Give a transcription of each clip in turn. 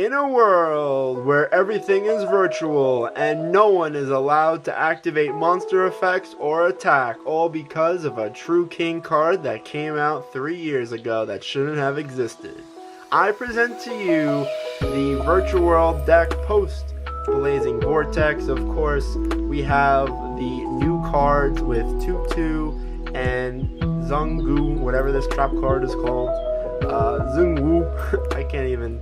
In a world where everything is virtual and no one is allowed to activate monster effects or attack, all because of a True King card that came out 3 years ago that shouldn't have existed, I present to you the Virtual World deck post Blazing Vortex. Of course, we have the new cards with Tutu and Zungu, whatever this trap card is called. Zungwu. I can't even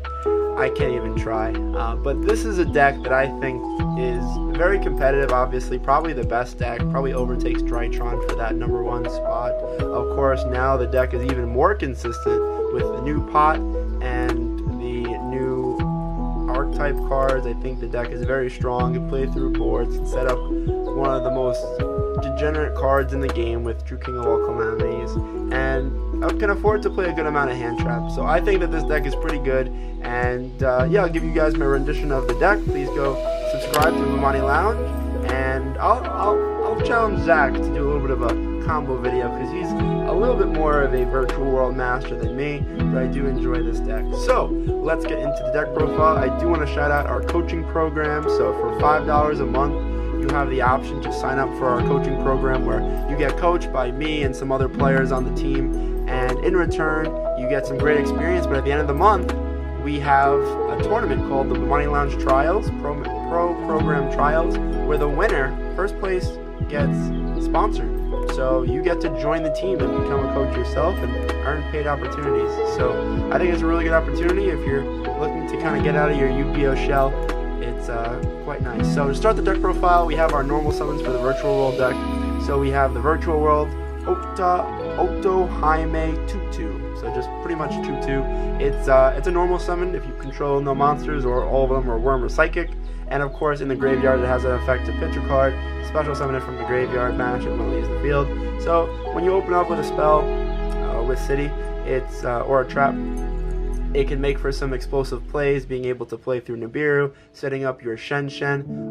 try. But this is a deck that I think is very competitive, obviously. Probably the best deck. Probably overtakes Drytron for that #1 spot. Of course, now the deck is even more consistent with the new Pot and the new archetype cards. I think the deck is very strong. You play through boards and set up one of the most degenerate cards in the game with True King of all Calamities, and I can afford to play a good amount of hand traps. So I think that this deck is pretty good, and yeah, I'll give you guys my rendition of the deck. Please go subscribe to Bemani Lounge, and I'll challenge Zach to do a little bit of a combo video because he's a little bit more of a virtual world master than me, but I do enjoy this deck. So let's get into the deck profile. I do want to shout out our coaching program. So for $5 a month, you have the option to sign up for our coaching program where you get coached by me and some other players on the team, and in return you get some great experience. But at the end of the month, we have a tournament called the Bemani Lounge Trials, Pro Program Trials, where the winner, first place, gets sponsored. So you get to join the team and become a coach yourself and earn paid opportunities. So I think it's a really good opportunity if you're looking to kind of get out of your Yu-Gi-Oh shell. It's quite nice. So to start the deck profile, we have our normal summons for the Virtual World deck. So we have the Virtual World Oto Jaime Tutu. So just pretty much Tutu. It's a normal summon if you control no monsters or all of them are Worm or Psychic. And of course in the graveyard it has an effect to pitch a card, special summon it from the graveyard, banish it when it leaves the field. So when you open up with a spell with City, it's or a trap, it can make for some explosive plays, being able to play through Nibiru. Setting up your Shen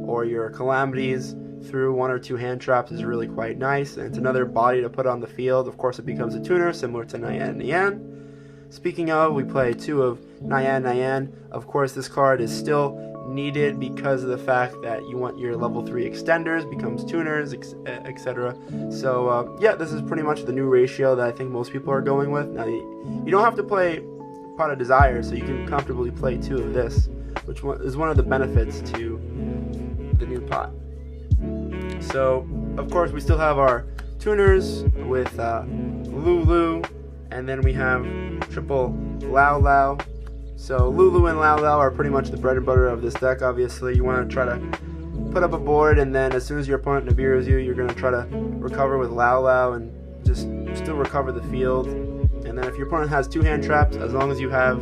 or your Calamities through 1 or 2 hand traps is really quite nice, and it's another body to put on the field. Of course, it becomes a tuner, similar to Nyan. Speaking of, we play 2 of Nyan. Of course, this card is still needed because of the fact that you want your level 3 extenders, becomes tuners, etc. So, yeah, this is pretty much the new ratio that I think most people are going with. Now, you don't have to play Pot of Desire, so you can comfortably play 2 of this, which is one of the benefits to the new Pot. So, of course, we still have our tuners with Lulu, and then we have triple Lao. So Lulu and Lao are pretty much the bread and butter of this deck. Obviously, you want to try to put up a board, and then as soon as your opponent Nibiru's you, you're going to try to recover with Lao and just still recover the field. And then if your opponent has 2 hand traps, as long as you have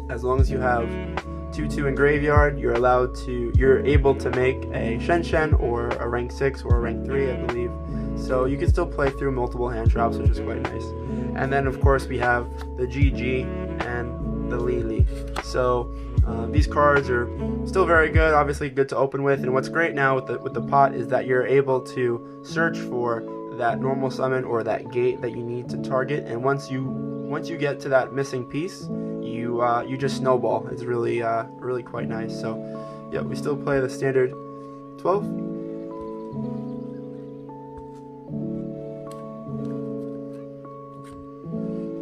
2/2 in graveyard, you're able to make a Shen or a rank 6 or a rank 3, I believe. So you can still play through multiple hand traps, which is quite nice. And then of course we have the GG and the Lili. So these cards are still very good, obviously good to open with. And what's great now with the Pot is that you're able to search for that normal summon or that gate that you need to target, and once you get to that missing piece, you just snowball. It's really quite nice. So yeah, we still play the standard 12.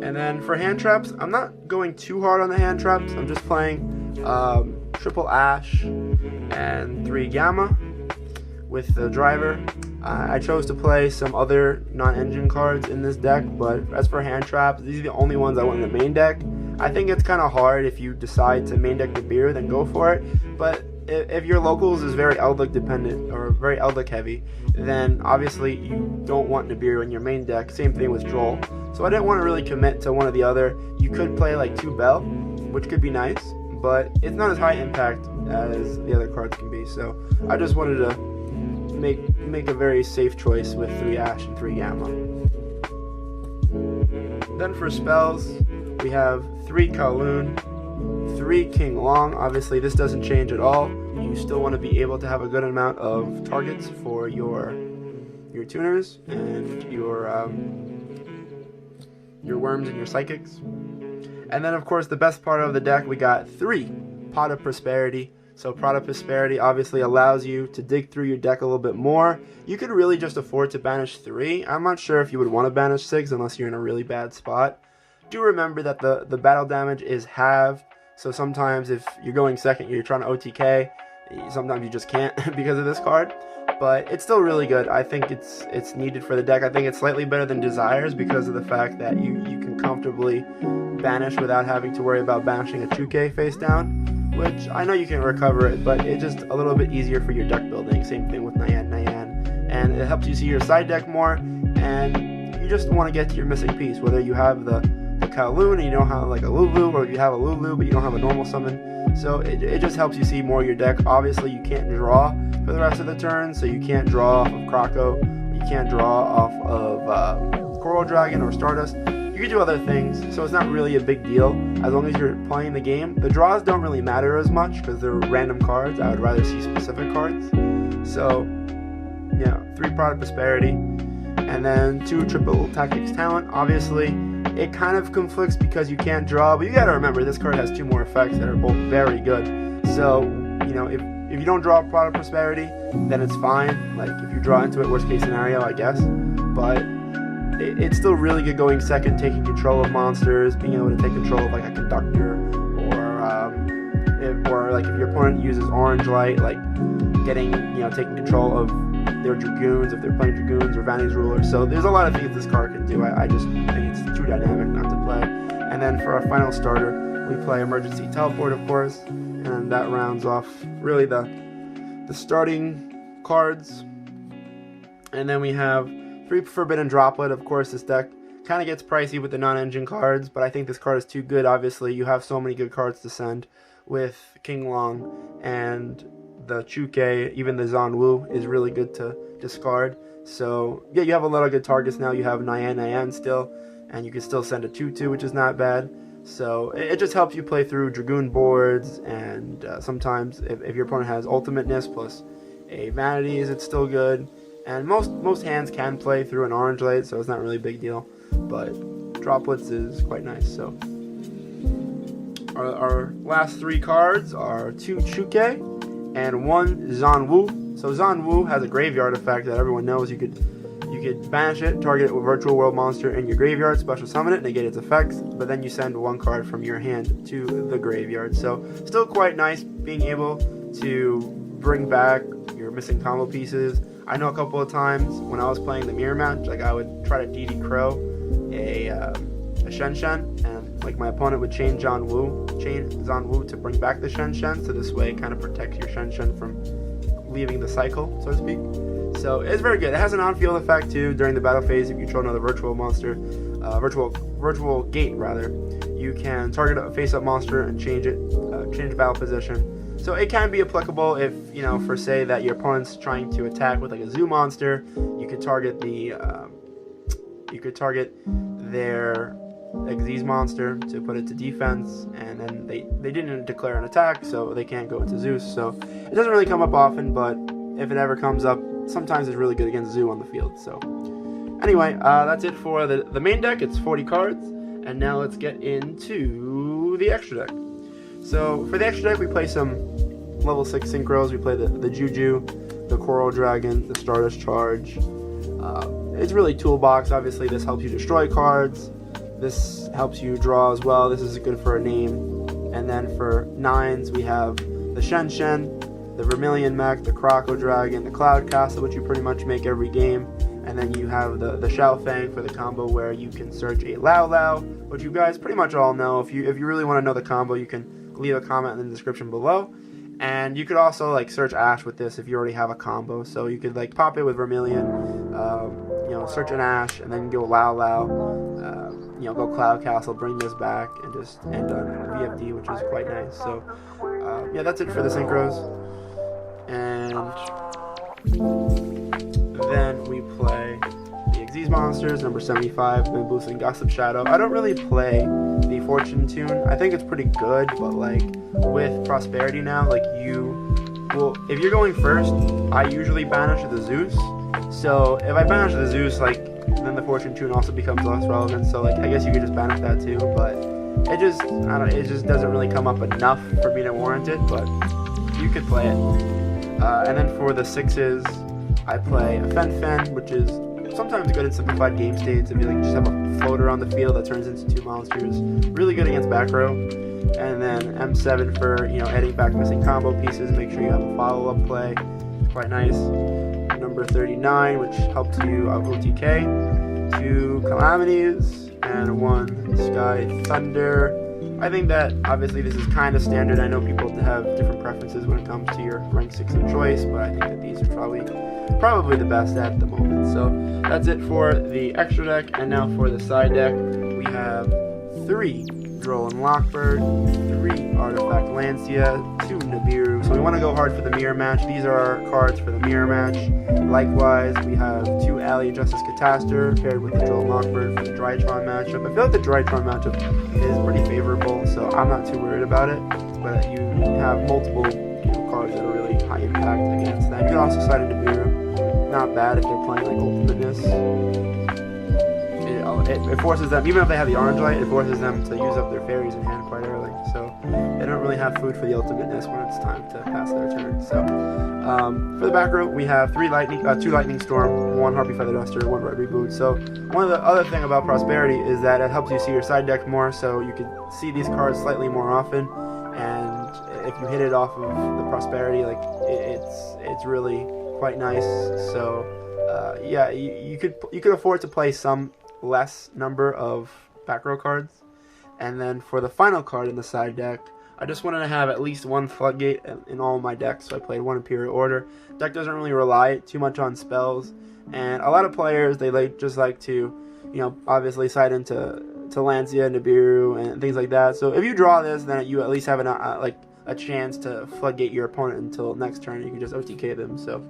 And then for hand traps, I'm not going too hard on the hand traps. I'm just playing triple Ash and 3 Gamma with the driver. I chose to play some other non-engine cards in this deck, but as for hand traps, these are the only ones I want in the main deck. I think it's kind of hard. If you decide to main deck the beer, then go for it. But if your locals is very Eldlik dependent or very Eldlik heavy, then obviously you don't want Nibiru in your main deck. Same thing with Droll. So I didn't want to really commit to one or the other. You could play like 2 Bell, which could be nice, but it's not as high impact as the other cards can be. So I just wanted to make a very safe choice with 3 Ash and 3 Gamma. Then for spells, we have 3 Kowloon, 3 King Long. Obviously this doesn't change at all. You still want to be able to have a good amount of targets for your tuners and your worms and your psychics. And then of course the best part of the deck, we got 3 Pot of Prosperity. So Pot of Prosperity obviously allows you to dig through your deck a little bit more. You could really just afford to banish 3. I'm not sure if you would want to banish 6 unless you're in a really bad spot. Do remember that the battle damage is halved. So sometimes if you're going second, you're trying to OTK, sometimes you just can't because of this card. But it's still really good. I think it's needed for the deck. I think it's slightly better than Desires because of the fact that you can comfortably banish without having to worry about banishing a 2K face down. Which I know you can recover it, but it's just a little bit easier for your deck building. Same thing with Nyan. And it helps you see your side deck more, and you just want to get to your missing piece. Whether you have the Kowloon and you don't have like a Lulu, or you have a Lulu but you don't have a normal summon. So it just helps you see more of your deck. Obviously you can't draw for the rest of the turn, so you can't draw off of Croco, you can't draw off of Coral Dragon or Stardust. You can do other things, so it's not really a big deal as long as you're playing the game. The draws don't really matter as much because they're random cards. I would rather see specific cards. So, yeah, 3 Pot of Prosperity, and then 2 Triple Tactics Talent. Obviously, it kind of conflicts because you can't draw, but you gotta remember this card has 2 more effects that are both very good. So, you know, if you don't draw Pot of Prosperity, then it's fine. Like, if you draw into it, worst case scenario, I guess. But it's still really good going second, taking control of monsters, being able to take control of like a conductor, or like if your opponent uses orange light, like taking control of their dragoons if they're playing dragoons, or Vanity's Ruler. So there's a lot of things this card can do. I just think it's too dynamic not to play. And then for our final starter, we play Emergency Teleport, of course, and that rounds off really the starting cards. And then we have 3 Forbidden Droplet. Of course, this deck kind of gets pricey with the non-engine cards, but I think this card is too good. Obviously, you have so many good cards to send with King Long, and the Chuke, even the Zanwu is really good to discard. So, yeah, you have a lot of good targets now. You have Nyan still, and you can still send a 2-2, which is not bad. So, it just helps you play through Dragoon boards, and sometimes if your opponent has Ultimateness plus a Vanities, it's still good. And most hands can play through an orange light, so it's not really a big deal. But droplets is quite nice. So our last 3 cards are 2 Chuke and 1 Zanwu. So Zanwu has a graveyard effect that everyone knows. You could banish it, target it with Virtual World Monster in your graveyard, special summon it, negate its effects, but then you send 1 card from your hand to the graveyard. So still quite nice being able to bring back your missing combo pieces. I know a couple of times when I was playing the mirror match, like I would try to DD Crow a Shen Shen, and like my opponent would chain Zanwu to bring back the Shen Shen, so this way it kind of protects your Shen Shen from leaving the cycle, so to speak. So it's very good. It has an on-field effect too during the battle phase. If you control another virtual monster, virtual gate rather, you can target a face-up monster and change battle position. So it can be applicable if, you know, for say that your opponent's trying to attack with like a zoo monster, you could target their Xyz monster to put it to defense, and then they didn't declare an attack, so they can't go into Zeus. So it doesn't really come up often, but if it ever comes up, sometimes it's really good against Zoo on the field. So anyway, that's it for the main deck. It's 40 cards, and now let's get into the extra deck. So for the extra deck, we play some level 6 synchros. We play the Juju, the Coral Dragon, the Stardust Charge. It's really toolbox. Obviously, this helps you destroy cards. This helps you draw as well. This is good for a name. And then for 9s, we have the Shen Shen, the Vermilion Mech, the Croco Dragon, the Cloud Castle, which you pretty much make every game. And then you have the Xiao Fang for the combo where you can search a Lao Lao, which you guys pretty much all know. If you really want to know the combo, you can leave a comment in the description below. And you could also like search Ash with this if you already have a combo. So you could like pop it with Vermilion, search an Ash, and then go Lao Lao, go Cloud Castle, bring this back, and just end on VFD, which is quite nice. So yeah, that's it for the synchros. And then we play the Xyz monsters, number 75, Bamboos and Gossip Shadow. I don't really play the Fortune Tune. I think it's pretty good, but like with Prosperity now, like if you're going first, I usually banish the Zeus. So if I banish the Zeus, like then the Fortune Tune also becomes less relevant. So like I guess you could just banish that too, but it just, I don't know, it just doesn't really come up enough for me to warrant it, but you could play it. And then for the 6s, I play a Fen, which is sometimes good in simplified game states. If you like just have a floater on the field that turns into 2 monsters, really good against back row. And then M7 for, you know, adding back missing combo pieces. Make sure you have a follow-up play. Quite nice. Number 39, which helps you OTK. 2 Calamities and 1 Sky Thunder. I think that obviously this is kind of standard. I know people have different preferences when it comes to your rank 6 of choice, but I think that these are probably the best at the moment. So that's it for the extra deck, and now for the side deck, we have 3 Droll and Lockbird, 3 Artifact Lancia, 2 Nibiru. So we want to go hard for the mirror match. These are our cards for the mirror match. Likewise, we have 2 Alley Justice Catastor paired with the Droll and Lockbird for the Drytron matchup. I feel like the Drytron matchup is pretty favorable, so I'm not too worried about it. But you have multiple cards that are really high impact against them. You can also side a Nibiru. Not bad if they're playing like Ultimateness. It forces them, even if they have the orange light, it forces them to use up their fairies in hand quite early. So they don't really have food for the Ultimateness when it's time to pass their turn. So for the back row, we have 2 Lightning Storm, 1 Harpy Feather Duster, 1 Red Reboot. So one of the other thing about Prosperity is that it helps you see your side deck more, so you can see these cards slightly more often. And if you hit it off of the Prosperity, like it's really quite nice. So yeah, you could afford to play some less number of back row cards. And then for the final card in the side deck, I just wanted to have at least 1 Floodgate in all of my decks, so I played 1 Imperial Order. Deck doesn't really rely too much on spells, and a lot of players, they just like to, you know, obviously side into Lancia, Nibiru, and things like that. So if you draw this, then you at least have a chance to Floodgate your opponent until next turn. You can just OTK them, so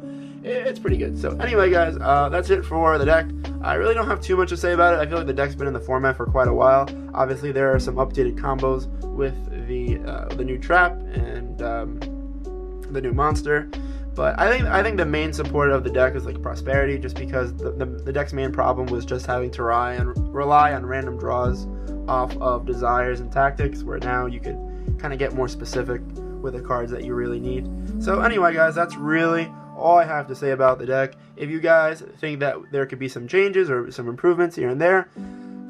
it's pretty good. So anyway, guys, that's it for the deck. I really don't have too much to say about it. I feel like the deck's been in the format for quite a while. Obviously, there are some updated combos with the new trap and the new monster. But I think the main support of the deck is like Prosperity, just because the deck's main problem was just having to rely on random draws off of Desires and Tactics, where now you could kind of get more specific with the cards that you really need. So anyway, guys, that's really all I have to say about the deck. If you guys think that there could be some changes or some improvements here and there,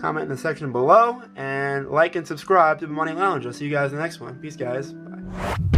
comment in the section below, and like and subscribe to Bemani Lounge. I'll see you guys in the next one. Peace, guys. Bye.